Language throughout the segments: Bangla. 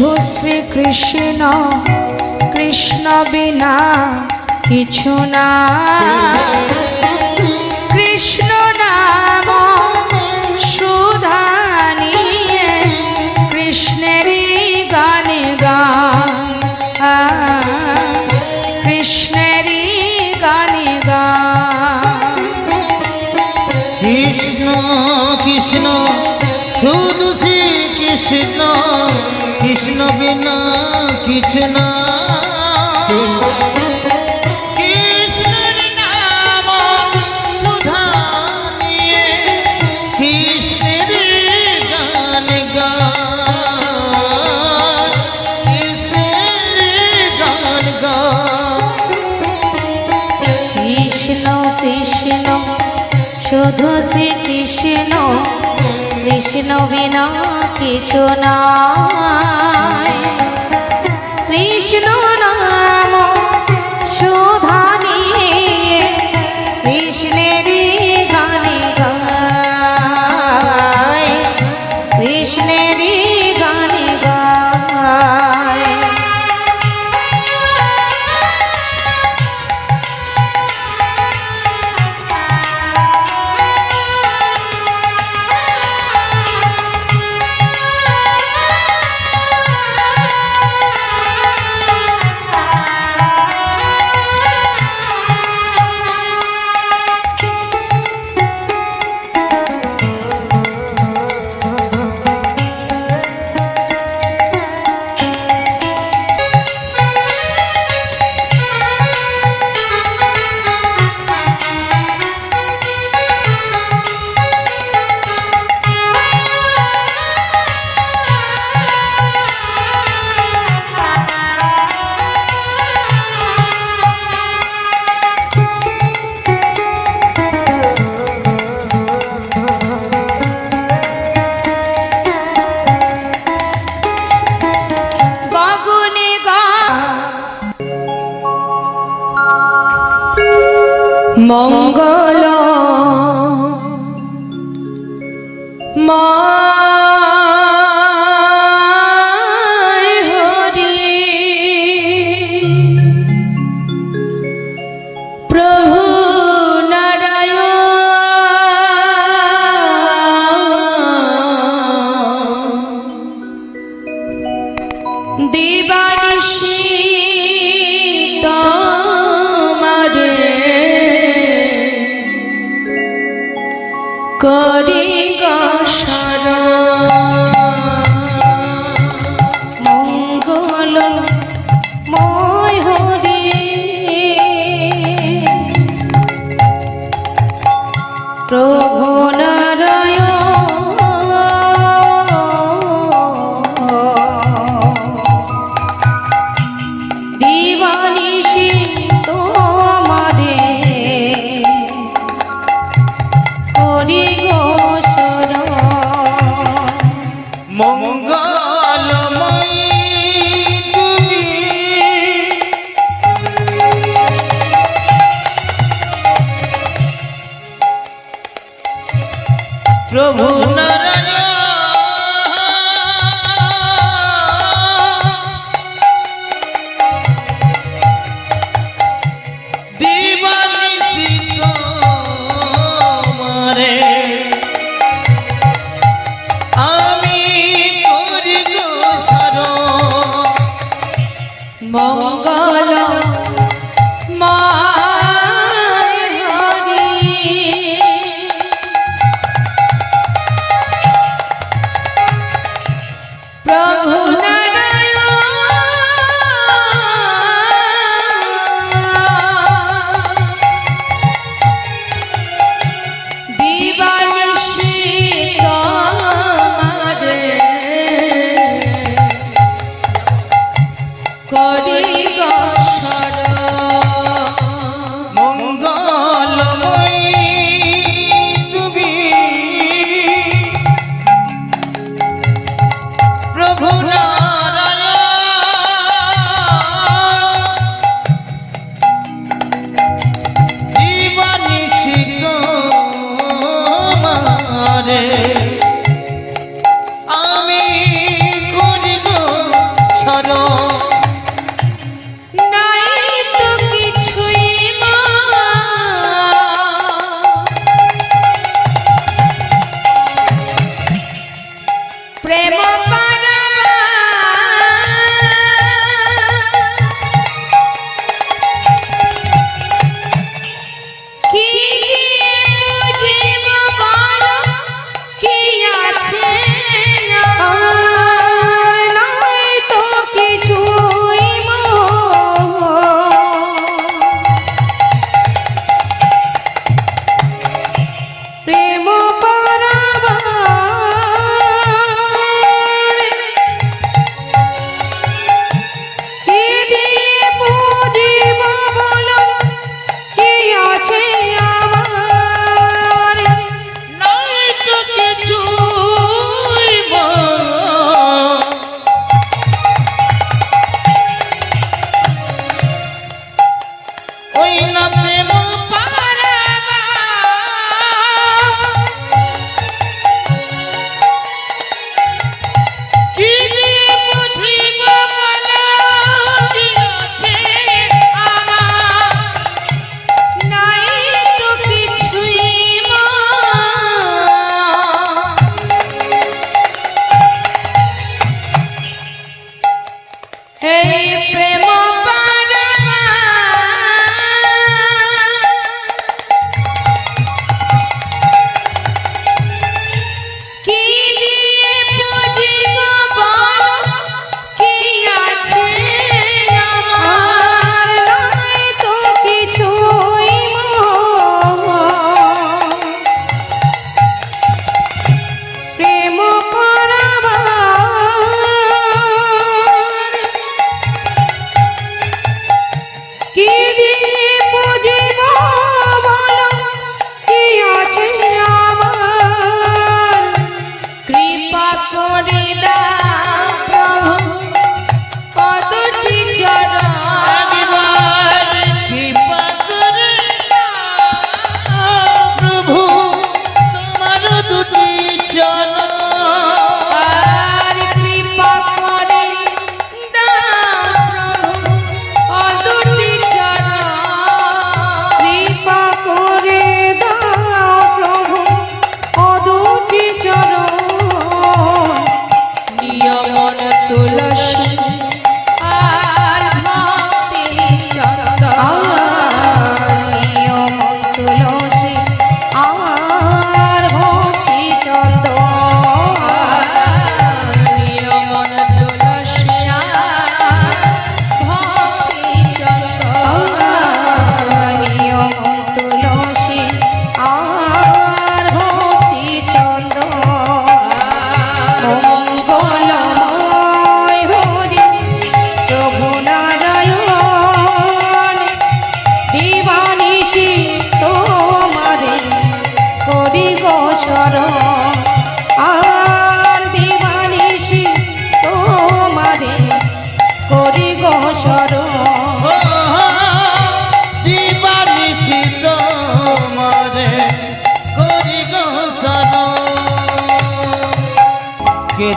শুধু শ্রীকৃষ্ণ কৃষ্ণ বিনা কিছু না কৃষ্ণ নাম সুধা নিয়ে কৃষ্ণেরই গানে গান কৃষ্ণেরই গানে গান কৃষ্ণ কৃষ্ণ শুধু শ্রীকৃষ্ণ কৃষ্ণ বিনা কিছু না কৃষ্ণের নাম সুধা নিয়ে কৃষ্ণের গান গান কৃষ্ণের গান গান কৃষ্ণ কৃষ্ণ শুধু শ্রীকৃষ্ণ কৃষ্ণ বিনা কিছু নাই কৃষ্ণ নাম সুধা নিয়ে কৃষ্ণেরই গানে গায় কৃষ্ণেরই গানে গায় মঙ্গল মায় হরি প্রভু নারায়ণ দিবানিশি করি মঙ্গল ময় হরি প্রভু নারায়ণ দিবানিশি তোমারে করি মঙ্গলময়ী তুমি প্রভু নারায়ণ দিবানিশি তোমারে মঙ্গল মায় হরি প্রভু নারায়ণ দিবানিশি তোমারে করি মঙ্গলময়ী তুমি প্রভু নারায়ণ দিবানিশি তোমারে আমি করি গো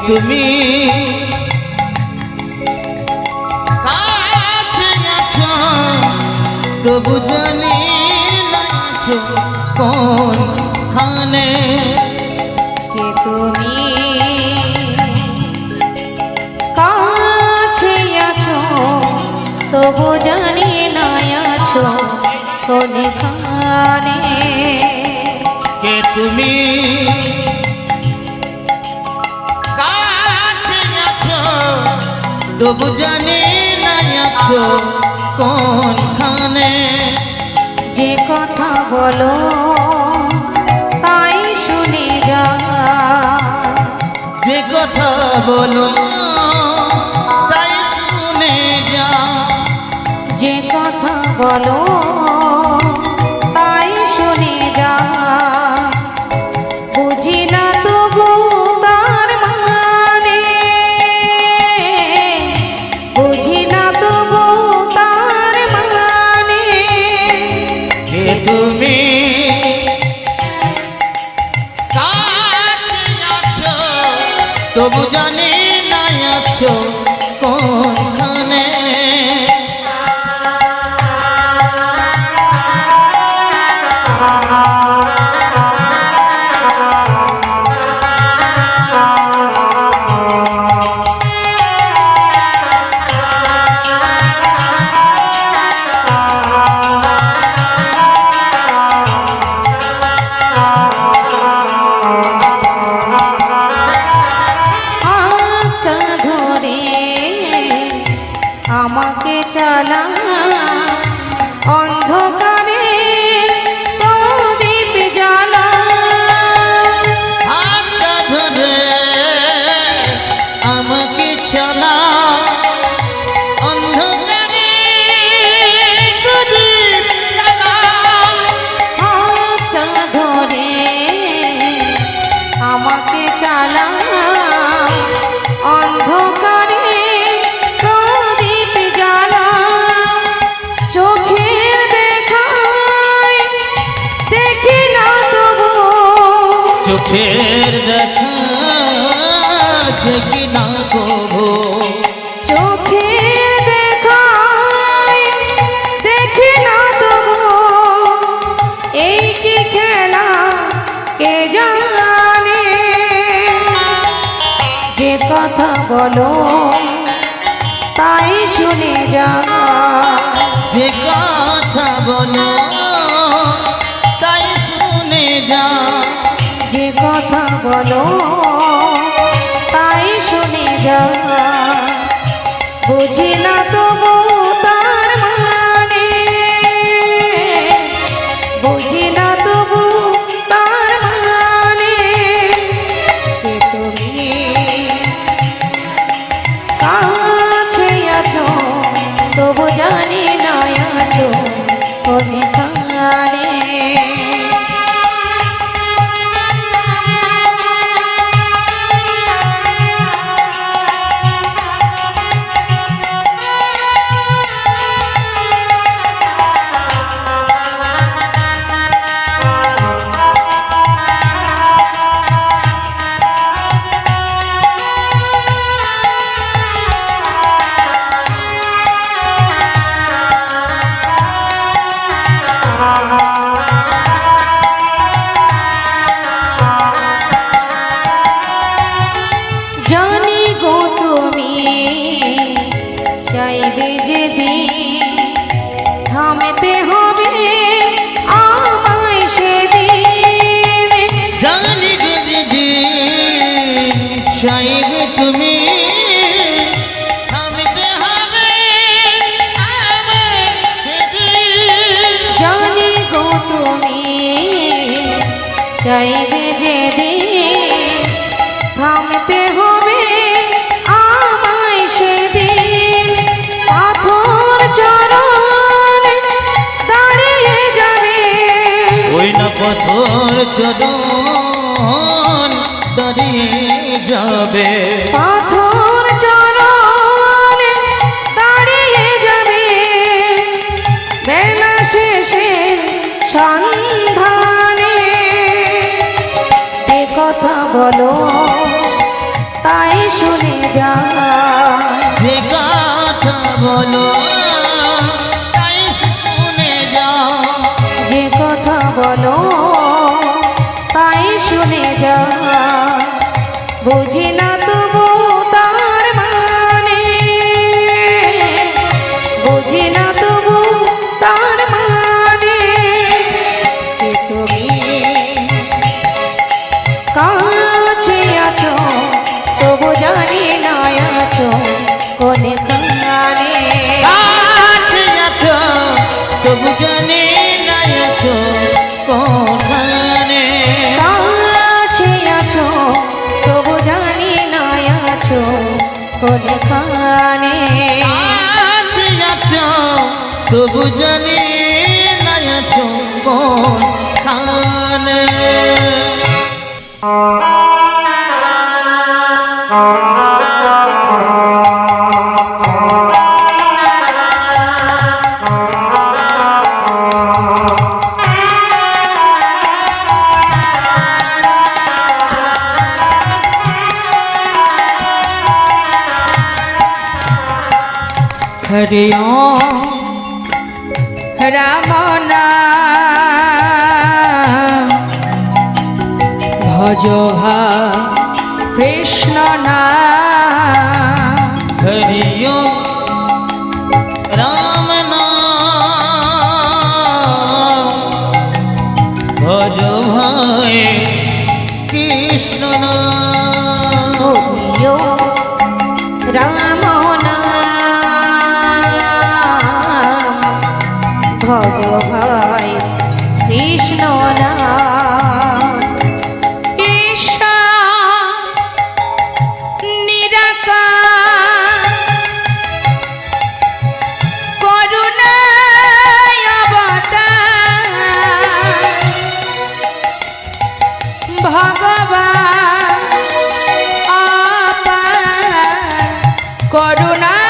তুমি কাছে আছো তবু জানি না আছো কোনখানে কে তুমি কাছে আছো তবু জানি না আছো কোনখানে কে তুমি কাছে আছো তবু জানি না আছো কোনখানে যে কথা বলো তাই শুনে যা যে কথা বলো তাই শুনে যা যে কথা বলো তাই শুনে যা বুঝি না তবু তার মানে বুঝি না তবু তার মানে কে তুমি কাছে আছো তবু জানি না আছো কোনখানে হাতটা ধরে আমাকে চালা অন্ধকারে প্রদীপ জ্বালা হাতটা ধরে আমাকে চলা অন্ধকারে প্রদীপ জ্বালা হাতটা ধরে আমাকে চালা অন্ধকারে প্রদীপ জ্বালা চোখের দেখায় দেখি না তবু চোখের দেখা দেখি না কবো চোখের দেখায় দেখি না তবু এই কি খেলা কে জানে যে কথা বলো তাই শুনে যা যে কথা বলো তাই শুনে যা যে কথা বলো তাই শুনে যা বুঝি না তবু তার মানে বুঝি না তবু তার মানে কে তুমি কাছে আছো তবু জানি না আছো কোনখানে জানি গো তুমি চাইবে যেদিন থামতে হবে আমায় সেদিন জানি গো দিদি চাইবে তুমি থামতে হবে আমায় সেদিন। জানি গো তুমি চাইবে যেদিন থামতে হবে আমায় সেদিন পাথর চরণ দাঁড়িয়ে যাবে ওই না পাথর চরণ দাঁড়িয়ে যাবে পাথর চরণ দাঁড়িয়ে যাবে বেলা শেষে সন্ধানে যে কথা বলো তাই বলো তাই শুনে যাও, যে কথা বলো তাই শুনে যা, বুঝি না তবু তার মানে, বুঝি না তবু তার মানে, যে তুমি কাছে আছো তবু জানি না আছো কোনে কানে, কাছে আছো তবু জানি না আছো কোনখানে, কাছে আছো তবু জানি না আছো কোনে কানে, কাছে আছো তবু জানি না আছো কোনখানে। হরি ওম রাম নাম ভজ কৃষ্ণ নাম, হরি ওম রাম নাম ভজ ভাই কৃষ্ণ নাম, হরি ওম রাম নাম ভজ ভাই কৃষ্ণ নাম, ঈশ্বর নিরাকার করুণায় অবতার, ভগবান অপার করুণায়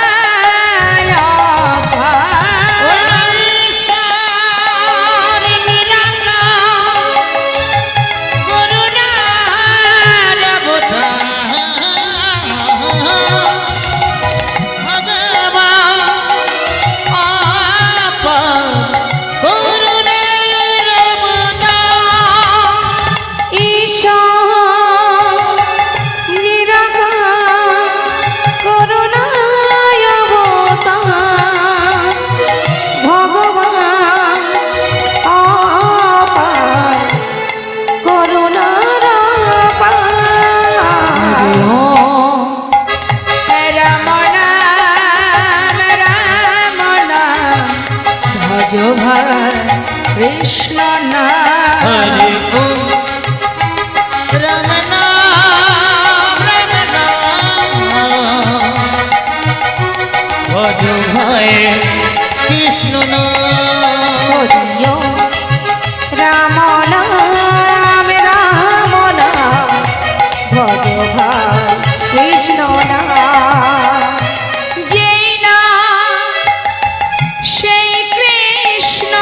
অপার, ঈশ্বর নিরাকার করুণার অবতার, ভগবান অপার করুণার অবতার, ঈশ্বর নিরাকার করুণায় অবতার, ভগবান অপার করুণার অপার, রাম নাম রাম নাম ভজ ভাই কৃষ্ণ নাম, হরি ওম রাম নাম ভজ ভাই কৃষ্ণ নাম, হরি ওম রাম নাম রাম নাম ভজ ভাই কৃষ্ণ নাম, যেই নাম সেই কৃষ্ণ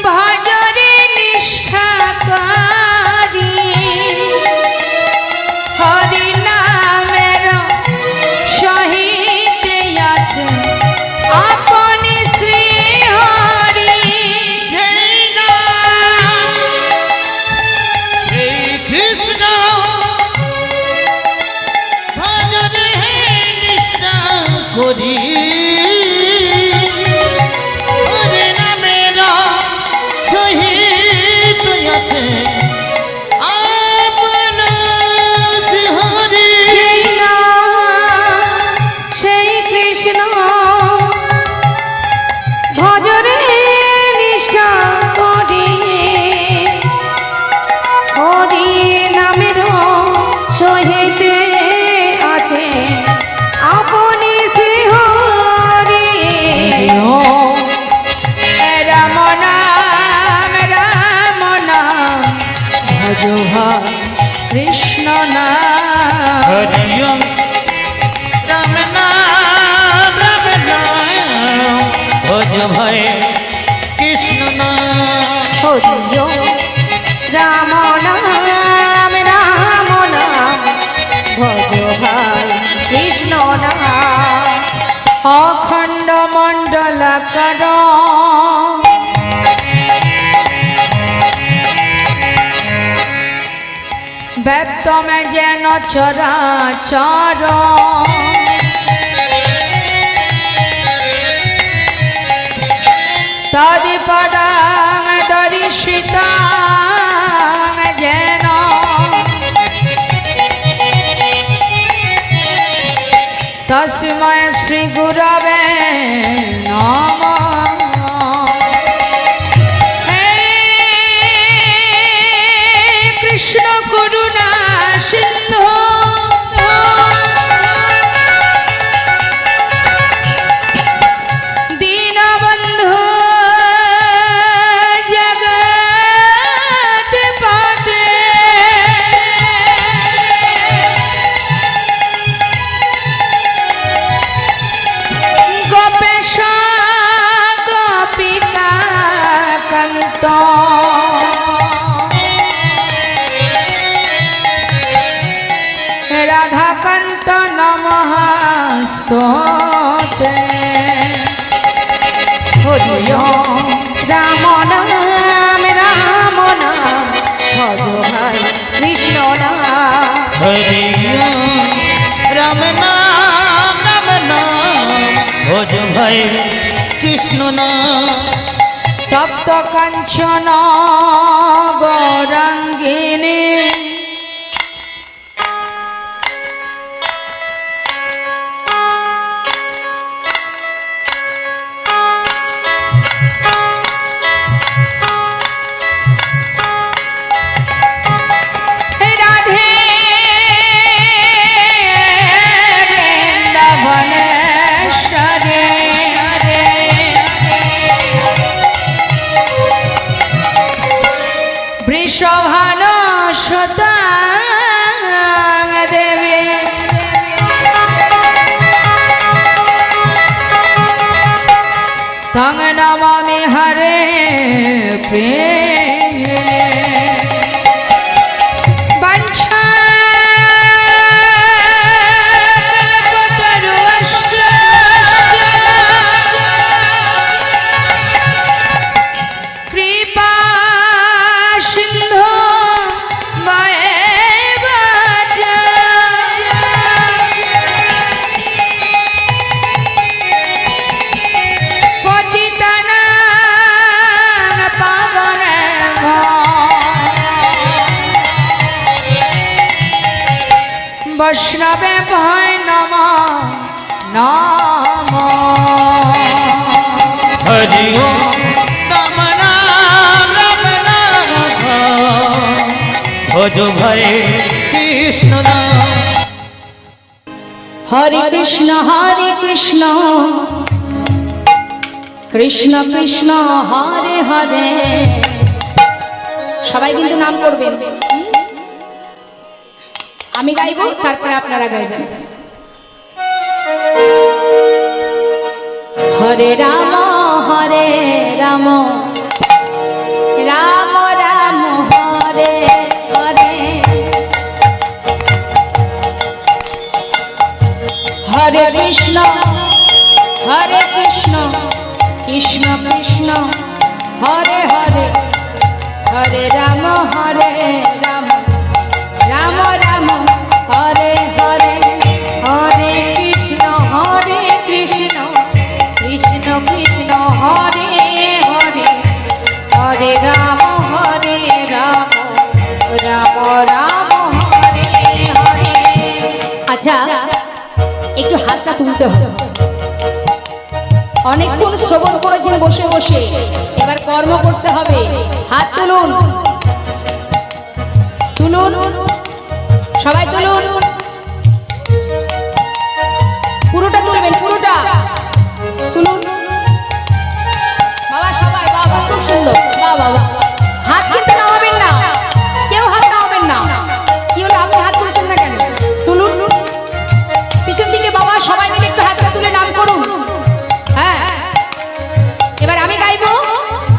ভজরে নিষ্ঠা করি, হরি নামের সহিত আছে আপনি শ্রী হরি, জয় নাম শ্রী কৃষ্ণ ভজরে নিষ্ঠা করি, হরে নামের সহিত আছে আপন হরি, যেই নাম সেই কৃষ্ণ ভজরে নিষ্ঠা করি, হরি নামের সহিত আছে আপনি শ্রী হরি, রাম নাম ভজ ভাই কৃষ্ণ নাম, হরি ওম রাম নাম ভজ ভাই কৃষ্ণ নাম, হরি ওম রাম নাম ভজ ভাই কৃষ্ণ নাম। ব্যক্তমে যেন চরাচর তদিপদাং দর্শিতাং যেন তস্মৈ শ্রী গুরবে নমঃ। হে কৃষ্ণ করুণা সিন্ধু দীনবন্ধু জগৎপতে গোপেশ গোপিকা কান্ত রাধাকান্ত নমস্তুতে। হরি ওম রাম নাম রাম নাম ভজ ভাই কৃষ্ণ নাম। হরি ওম রাম নাম রাম নাম ভজ ভাই কৃষ্ণ নাম। তপ্ত কাঞ্চন গৌরাঙ্গিনী রাধে বৃন্দাবনেশ্বরে বৃষভান সতা দেবী তং নমামি হরে প্রেমে। বাঞ্ছা কল্পতরুশ্চ কৃপা সিন্ধু বয়েব চ। পতিতানাং পাবনেভ্যো বৈষ্ণবেভ্যো নমো নমঃ। হরি ওম রাম নাম রাম নাম ভজ ভাই কৃষ্ণ নাম। হরে কৃষ্ণ কৃষ্ণ কৃষ্ণ হরে হরে। সবাই কিন্তু নাম করবেন, আমি গাইব তারপরে আপনারা গাইবেন। হরে রাম রাম রাম রাম হরে হরে। হরে কৃষ্ণ কৃষ্ণ কৃষ্ণ হরে হরে। হরে রাম রাম রাম রাম হরে হরে। হরে কৃষ্ণ কৃষ্ণ কৃষ্ণ হরে হরে। হরে রাম রাম রাম হরে হরে। আচ্ছা, একটু হাতটা তুলতে হবে। অনেকক্ষণ শ্রবণ করেছেন বসে বসে, এবার কর্ম করতে হবে। হাত তুলুন তুলুন, সবাই তুলুন। পুরোটা তুলবেন, পুরোটা তুলুন বাবা, সবাই বাবা, খুব সুন্দর বাবা। হাত কিন্তু নামাবেন না, কেউ হাত নামাবেন না। কি হলো, আপনি হাত তুলছেন না কেন? তুলুন পিছন দিকে বাবা, সবাই মিলে একটু হাতটা তুলে নাম করুন। হ্যাঁ, এবার আমি গাইবো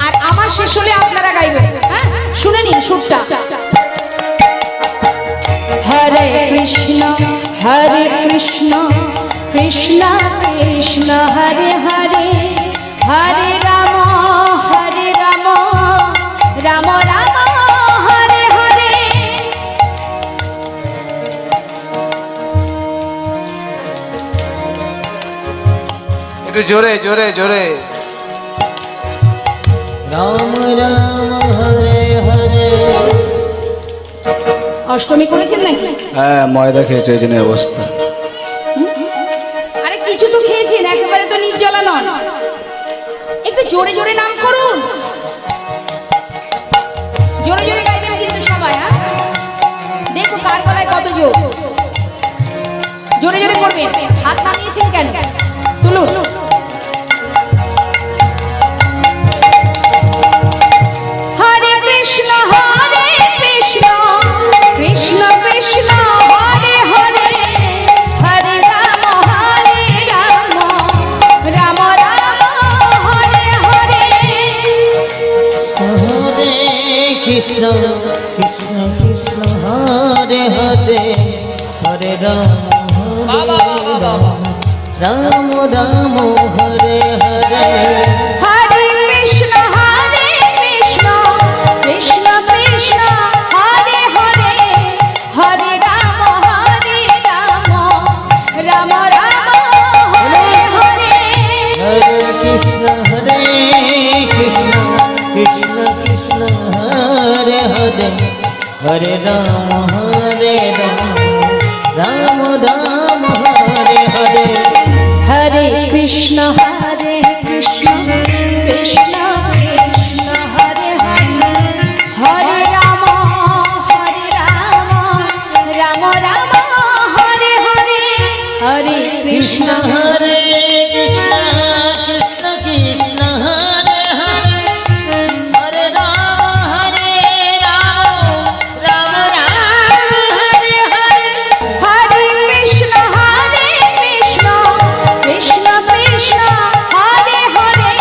আর আমার শেষ হলে আপনারা গাইবেন। হ্যাঁ, শুনে নিন সুরটা। হরে কৃষ্ণ কৃষ্ণ কৃষ্ণ হরে হরে। হরে রাম রাম রাম হরে হরে। একটু জোরে জোরে জোরে। রাম রাম হরে হরে। অষ্টমী করেছেন নাকি? হ্যাঁ ময়দা খেয়েছে এই জন্য এই অবস্থা। আরে কিছু তো খেয়েছেন, একেবারে তো নির্জলা নন। একটু জোরে জোরে নাম করুন, জোরে জোরে গাইবেন কিন্তু সবাই। হ্যাঁ দেখো কার গলায় কত জোর। জোরে জোরে করবেন। হাত নামিয়েছেন কেন? তুলুন। হরে কৃষ্ণ কৃষ্ণ কৃষ্ণ হরে হরে, হরে রাম রাম রাম হরে হরে। হরে কৃষ্ণ কৃষ্ণ কৃষ্ণ হরে হরে, হরে রাম রাম রাম হরে হরে। হরে কৃষ্ণ কৃষ্ণ কৃষ্ণ হরে হরে, হরে রাম রাম রাম হরে হরে। হরে কৃষ্ণ কৃষ্ণ কৃষ্ণ কৃষ্ণ হরে হরে, হরে রাম রাম রাম হরে হরে। হরে কৃষ্ণ কৃষ্ণ কৃষ্ণ হরে হরে, হরে রাম রাম রাম হরে হরে। হরে কৃষ্ণ কৃষ্ণ হরে কৃষ্ণ কৃষ্ণ কৃষ্ণ হরে হরে, হরে রাম রাম রাম হরে হরে। হরে কৃষ্ণ কৃষ্ণ কৃষ্ণ হরে হরে,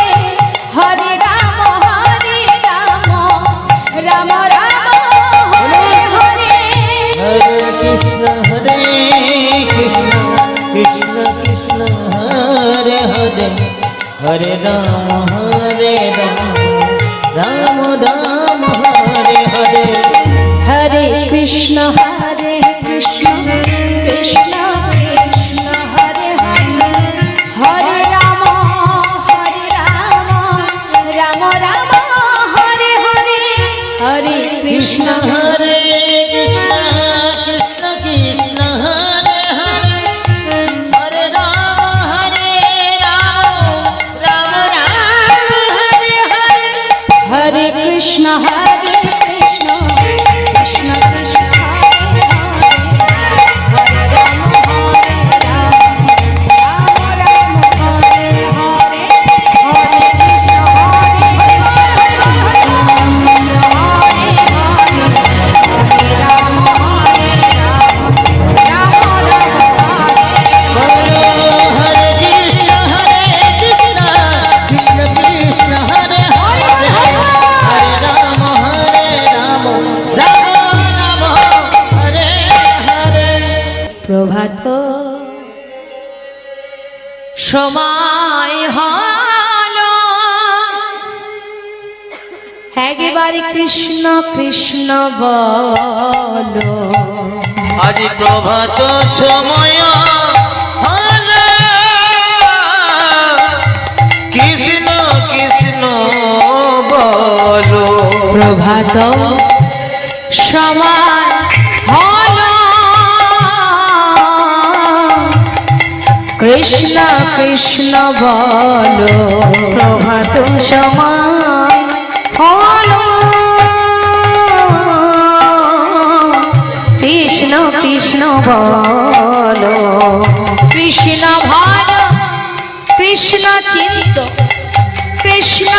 হরে রাম রাম রাম হরে হরে। হরে কৃষ্ণ কৃষ্ণ কৃষ্ণ কৃষ্ণ হরে হরে, হরে রাম রাম রাম হরে হরে। হরে কৃষ্ণ কৃষ্ণ কৃষ্ণ কৃষ্ণ হরে হরে, হরে রাম রাম রাম হরে হরে। হরে কৃষ্ণ কৃষ্ণ হরে কৃষ্ণ কৃষ্ণ কৃষ্ণ হরে হরে, হরে রাম রাম রাম হরে হরে। হরে কৃষ্ণ কৃষ্ণ কৃষ্ণ কৃষ্ণ হরে হরে, হরে রাম রাম হরে হরে। হরে কৃষ্ণ হরে রাম হরে রাম, রাম রাম হরে। হরে কৃষ্ণ কৃষ্ণ কৃষ্ণ কৃষ্ণ হরে হরে, হরে রাম রাম রাম হরে হরে। প্রভাত সময় হলো, একবারে কৃষ্ণ কৃষ্ণ বলো। আজ প্রভাত সময় হলো, কৃষ্ণ কৃষ্ণ বলো। প্রভাত সময় হলো, কৃষ্ণ কৃষ্ণ বলো। প্রভাত সময় হলো, কৃষ্ণ কৃষ্ণ বলো। কৃষ্ণ ভালো কৃষ্ণ চিন্ত, কৃষ্ণ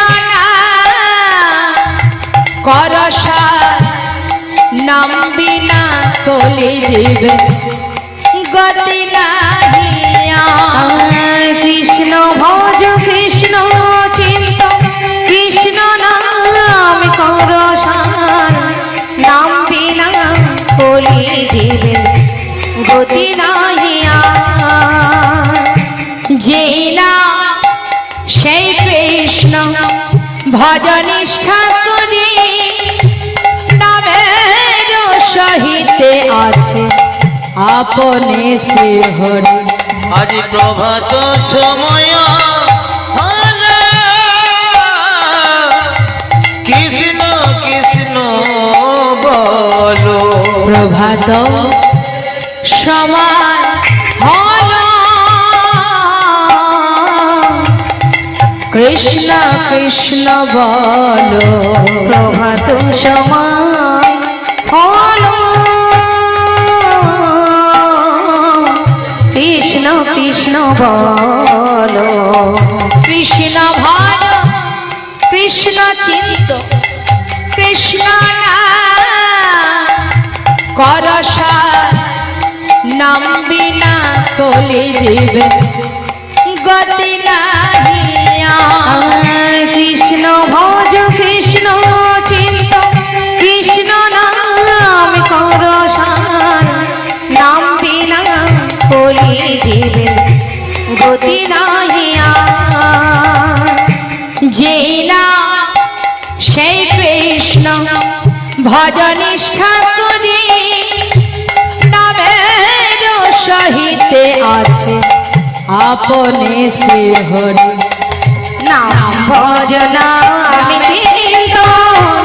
করসার নাম বিনা কলি জীবে গতি নাহিয়া। কৃষ্ণ ভজ কৃষ্ণ চিন্ত, কৃষ্ণ নাম করসার নাম বিনা কলি জীবে গতি নাহিয়া। যে না সেই কৃষ্ণ ভজনিষ্ঠা করি, নামের সহিতে আছে আপনে শ্রী হরি। আজ প্রভাত সময় প্রভাত সমান হল কৃষ্ণ কৃষ্ণ বল প্রভাত সময় হল কৃষ্ণ কৃষ্ণ বল কৃষ্ণ ভাল কৃষ্ণ চিন্ত কৃষ্ণ করসার নাম বিনা কলি জীবে গতি নাহিয়া কৃষ্ণ ভজ কৃষ্ণ চিন্ত কৃষ্ণ নাম করসার নাম বিনা কলি জীবে গতি নাহিয়া যে না সেই কৃষ্ণ ভজনিষ্ঠা করি নামের সহিতে আছে আপনে শ্রী হরি নাম ভজনা আমি কিন্তু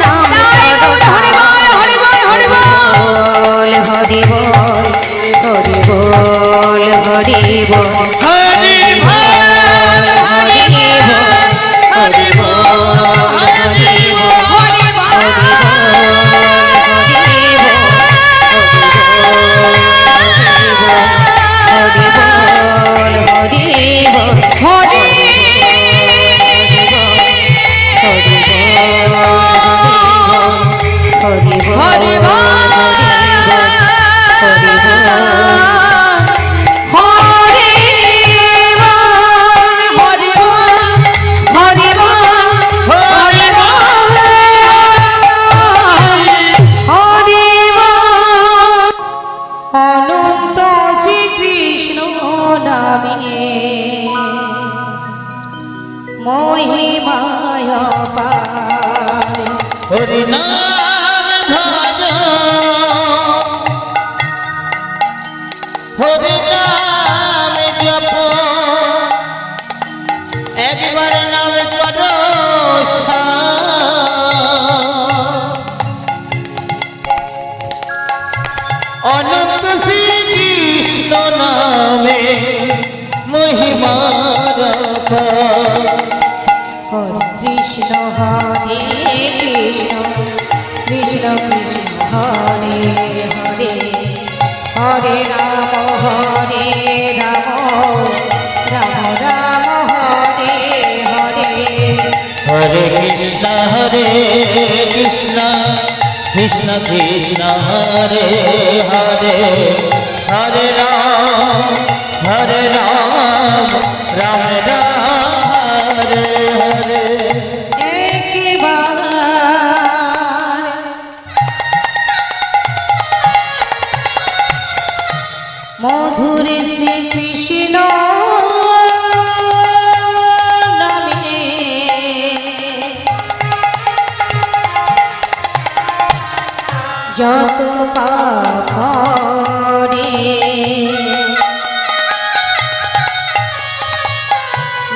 নাম হরি বল হরি বল হরি বল হরি বল হরি বল হরি বল হরি বল হরি বল হরি বল হরি বল হরি বল হরি হরি অনন্ত শ্রীকৃষ্ণ নামে মহিমায় পার হরি নাম ভজ হরি নাম জপ একবার নাম করো অনন্ত শ্রীকৃষ্ণ নামে মহিমার পার। হরে কৃষ্ণ হরে কৃষ্ণ কৃষ্ণ কৃষ্ণ হরে হরে হরে রাম রাম রাম হরে হরে হরে কৃষ্ণ কৃষ্ণ কৃষ্ণ হরে হরে হরে রাম রাম রাম হরে হরে একবার মধুর শ্রীকৃষ্ণ নামে যত পাপ রে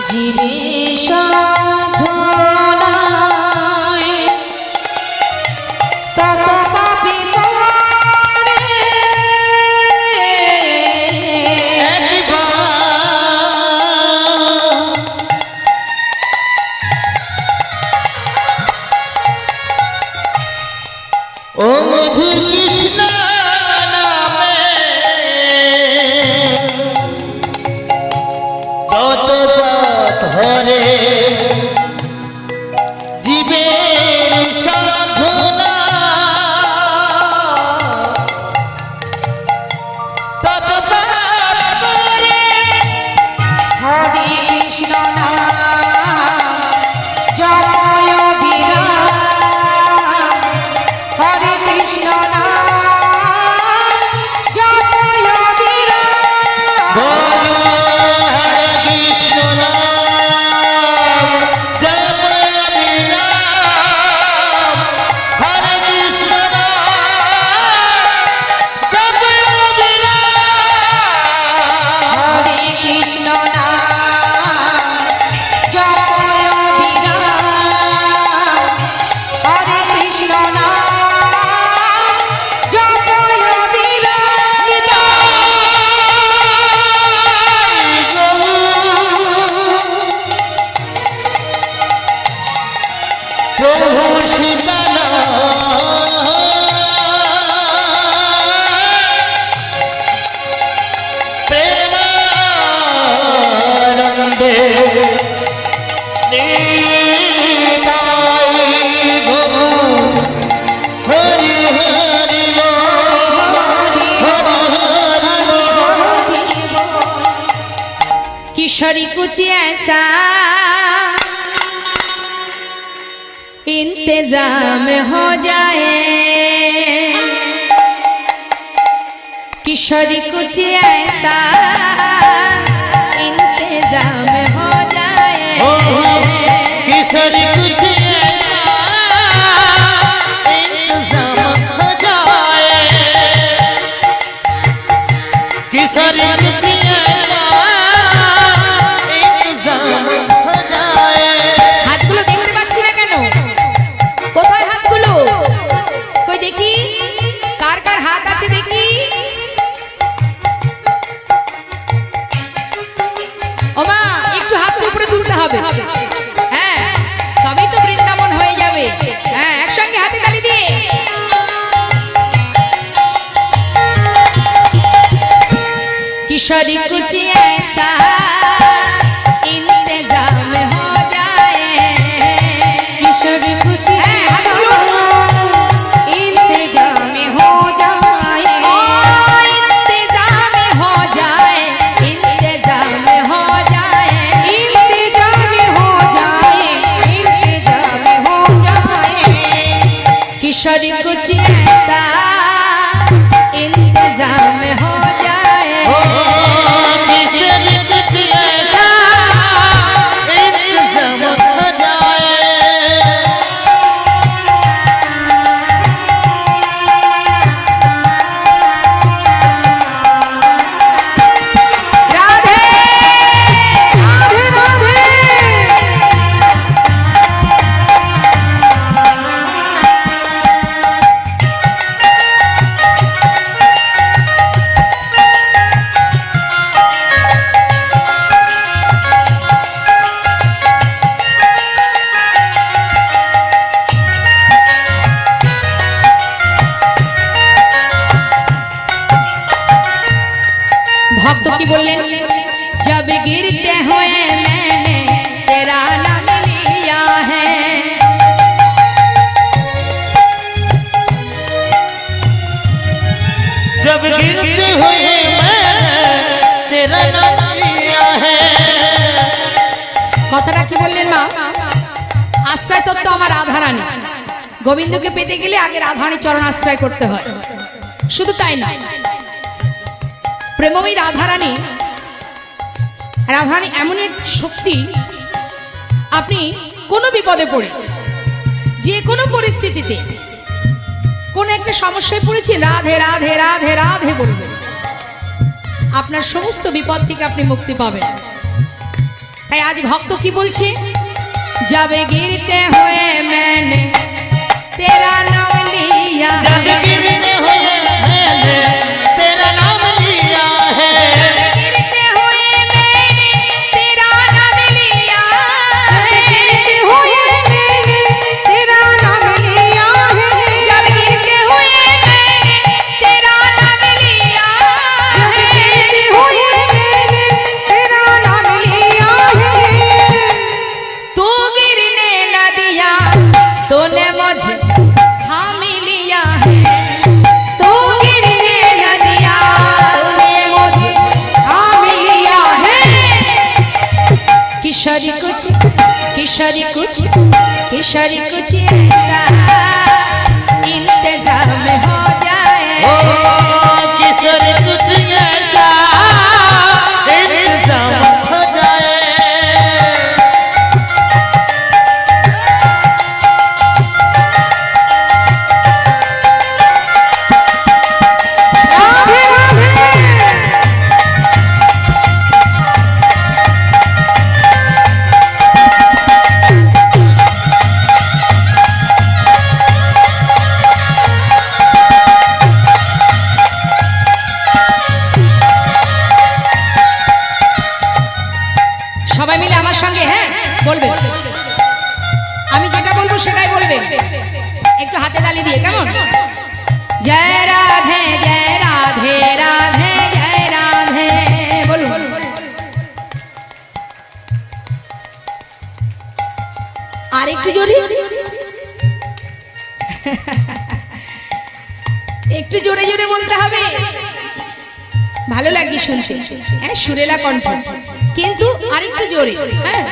জীবে সাধনায় তত পাপী করে ও মধু কৃষ্ণ নামে যত পাপ হরে জীবের সাধনা তত পাপ করে হরে কৃষ্ণ নাম জপয় বিরাম হরে কৃষ্ণ নাম জপয় বিরাম বলো হরে কৃষ্ণ নাম গো হরি হরি किशोरी कुछ ऐसा इंतजाम हो जाए, किशोरी कुछ ऐसा इंतजाम हो जाए, किशोरी कुछ इंतजाम हो जाए, किशोरी कुछ इंतजाम हो जाए। हाथगुलो देखते पाচ্ছি না কেন? কোথায় হাতগুলো? কই দেখি কার কার হাত আছে দেখি। ওমা একটু হাতটা উপরে তুলতে হবে, হ্যাঁ তবেই তো বৃন্দাবন হয়ে যাবে। হ্যাঁ একসঙ্গে হাতে তালি দিয়ে। किशोरी कुछ ऐसा इंतजाम हो जाए, किशोरी कुछ इंतजाम हो जाए, इंतजाम हो जाए, इंतजाम हो जाए, इंतजाम हो जाए, इंतजाम हो जाए, किशोरी कुछ ऐसा इंतजाम हो जाए, किशोरी कुछ ऐसा इंतजाम हो जाए। राधे राधे राधे। भक्त की बोले जब गिरते हुए मैंने तेरा नाम लिया है, जब गिरते हुए मैं तेरा नाम लिया है। কথাটা কি বললেন মা? আশ্রয় তত্ত্ব আমার রাধারানী। গোবিন্দকে পেতে গেলে আগে রাধারানী চরণ আশ্রয় করতে হয়। শুধু তাই না, প্রেমময়ী রাধারানী, রাধারানী এমন এক শক্তি, আপনি কোনো বিপদে পড়ে যে কোনো পরিস্থিতিতে কোন একটা সমস্যায় পড়েছি, রাধে রাধে রাধে রাধে বলবেন, আপনার সমস্ত বিপদ থেকে আপনি মুক্তি পাবেন। তাই আজ ভক্ত কি বলছে? যাবে गिरते हुए मैंने तेरा नाम लिया जब है, गिरते हुए मैंने तेरा नाम लिया है। गिरते हुए मैंने तेरा नाम लिया है, गिरते हुए मैंने तेरा नाम लिया है, जब गिरते हुए मैंने तेरा नाम लिया है, गिरते हुए मैंने तेरा नाम लिया है, तू गिरने न दिया, तूने मुझे थाम लिया है, तू गिरने न दिया, तूने मुझे थाम लिया है, किशोरी कुछ, किशोरी कुछ, किशोरी कुछ ऐसा इंतजाम हो जाए, ओ किशोरी कुछ ऐसा इंतजाम हो जाए। राधे राधे। সবাই মিলে আমার সঙ্গে হ্যাঁ বলবে, আমি যেটা বলবো সেটাই বলবে, একটু হাতে তালি দিয়ে, কেমন? জয় রাধে জয় রাধে রাধে জয় রাধে বলুন। আর একটু জোরে, একটু জোরে জোরে বলতে হবে, ভালো লাগছে শুনতে। হ্যাঁ, সুরেলা কণ্ঠ, কিন্তু আরেকটু জোরে। হ্যাঁ,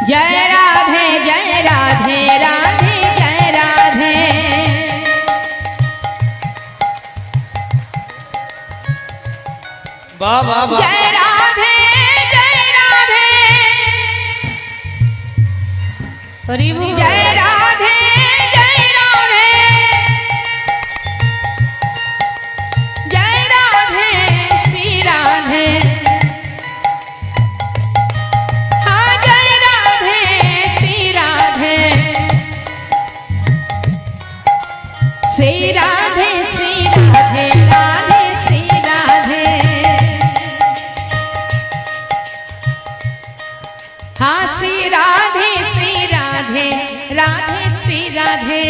জয় রাধে জয় রাধে রাধে জয় রাধে। বাহ বাহ বাহ। জয় রাধে জয় রাধে, হরি বল। জয় রাধে জয় রাধে, জয় রাধে শ্রী রাধে। হ্যাঁ, জয় রাধে শ্রী রাধে, শ্রী রাধে শ্রী রাধে রাধে শ্রী রাধে। हाँ श्री राधे राधे श्री राधे।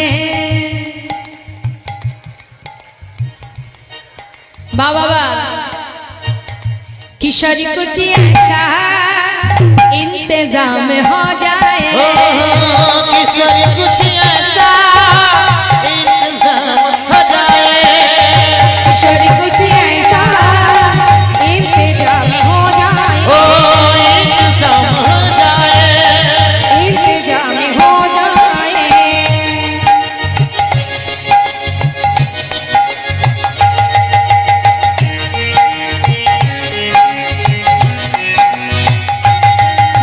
बाबा किशोरी कुछ ऐसा इंतजाम हो जाए, किशोरी कुछ ऐसा इंतजाम हो जाए, किशोरी कुछ ऐसा इंतजाम हो जाए, ओ इंतजाम हो जाए, इंतजाम हो जाए।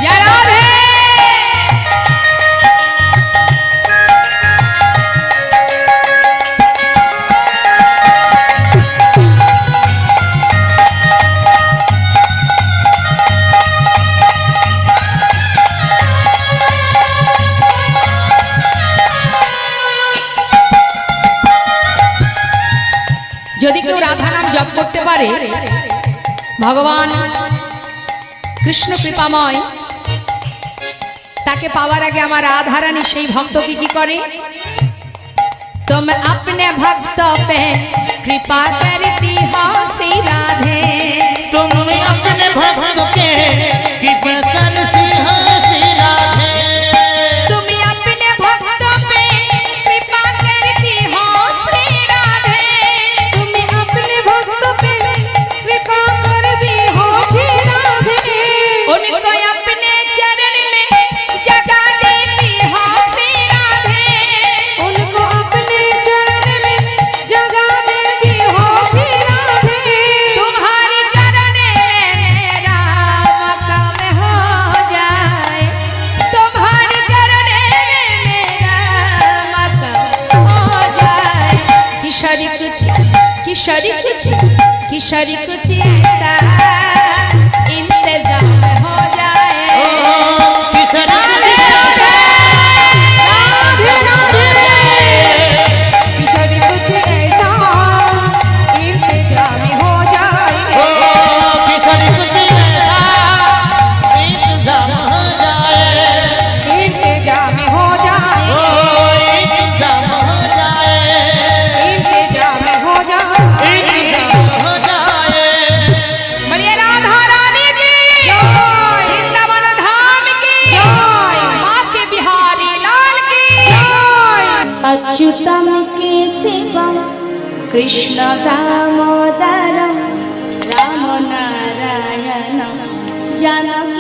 जय राधे। যদি কেউ রাধা নাম জপ করতে পারে, ভগবান কৃষ্ণ কৃপাময়, তাকে পাওয়ার আগে আমার রাধা রানী সেই ভক্তকে কি করে? तुम अपने भक्तों पे कृपा करती हो श्री राधे, तुम अपने भक्त के कृपा कर श्री राधे, तुम अपने भक्तों पे कृपा करती हो श्री राधे, तुम अपने भक्तों पे कृपा कर दी हो श्री राधे, उनको अपने चरण में जगा देती हो श्री राधे, उनको अपने चरण में जगा देती हो श्री राधे। तुम्हारी चरण में मेरा मकाम हो जाए, तुम्हारी चरण में मेरा मकाम हो जाए। किशोरी कुछ किशोरी कुछ ऐसा इंतजाम हो जाए। राधे राधे राधे राधे, किशोरी कुछ ऐसा इंतजाम हो जाए, किशोरी कुछ ऐसा इंतजाम हो जाए, इंतजाम हो जाए, ओ इंतजाम हो जाए, इंतजाम हो जाए। इंतजाम हो जाए। बोलिए राधा रानी की वृंदावन धाम की माते बिहारी लाल की। अच्युतम केशवम कृष्ण दामोदरम राम नारायण जानकी